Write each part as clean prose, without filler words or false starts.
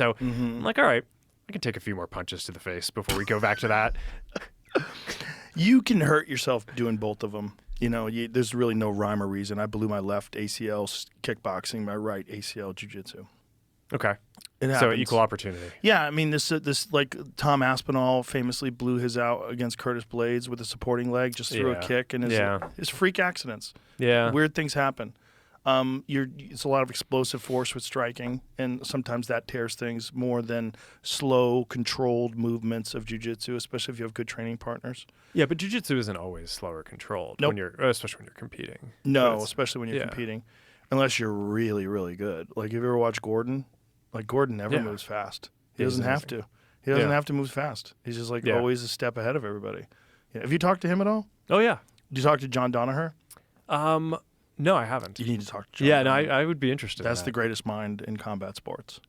So I'm like, all right, I can take a few more punches to the face before we go back to that. You can hurt yourself doing both of them. There's really no rhyme or reason. I blew my left ACL kickboxing, my right ACL jiu-jitsu. Okay. It So happens. equal opportunity. Yeah, I mean, this like Tom Aspinall famously blew his out against Curtis Blades with a supporting leg, just threw a kick, and his freak accidents. Yeah. Weird things happen. It's a lot of explosive force with striking, and sometimes that tears things more than slow, controlled movements of jiu-jitsu, especially if you have good training partners. Yeah, but jiu-jitsu isn't always slow or controlled Nope. especially when you're competing. No, especially when you're competing, unless you're really, really good. Like, have you ever watched Gordon? Like, Gordon never moves fast. He doesn't have to. He doesn't have to move fast. He's just always a step ahead of everybody. Yeah. Have you talked to him at all? Oh, yeah. Did you talk to John Danaher? No, I haven't. You need to talk to John. Yeah, Danaher. no, I would be interested. That's in the greatest mind in combat sports.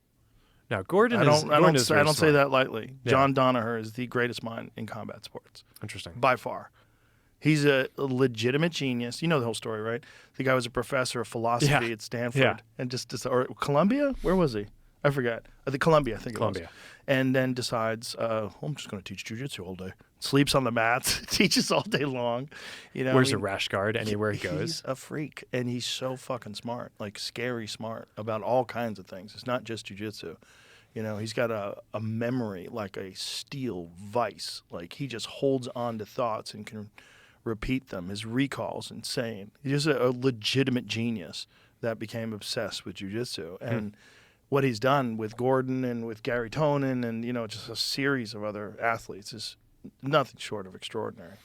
Now, Gordon I is don't very say smart. that lightly. Yeah. John Danaher is the greatest mind in combat sports. Interesting. By far. He's a legitimate genius. You know the whole story, right? The guy was a professor of philosophy at Stanford and or Columbia? Where was he? I forget. I think Columbia, it was. And then decides, I'm just going to teach jiu-jitsu all day. Sleeps on the mats, teaches all day long. Wears a rash guard anywhere he goes. He's a freak, and he's so fucking smart, like scary smart about all kinds of things. It's not just jiu-jitsu. He's got a memory like a steel vice. Like, he just holds on to thoughts and can repeat them. His recall's insane. He's a legitimate genius that became obsessed with jiu-jitsu. And what he's done with Gordon and with Gary Tonin and, just a series of other athletes is nothing short of extraordinary.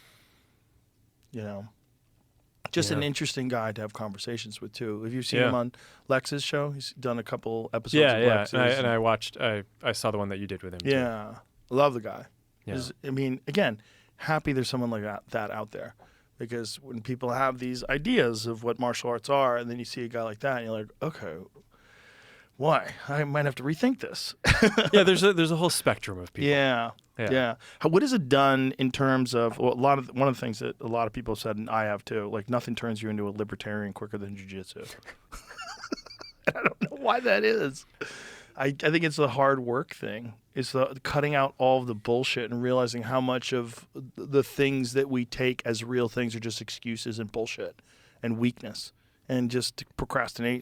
Just an interesting guy to have conversations with, too. Have you seen him on Lex's show? He's done a couple episodes of Lex's. And I watched, I saw the one that you did with him, too. Yeah. Love the guy. Yeah. I mean, again, happy there's someone like that out there. Because when people have these ideas of what martial arts are, and then you see a guy like that, and you're like, okay, why? I might have to rethink this. Yeah, there's a whole spectrum of people. Yeah. What has it done in terms of one of the things that a lot of people have said, and I have too, like, nothing turns you into a libertarian quicker than jiu-jitsu. I don't know why that is. I think it's the hard work thing. It's the cutting out all of the bullshit and realizing how much of the things that we take as real things are just excuses and bullshit and weakness and just procrastinate.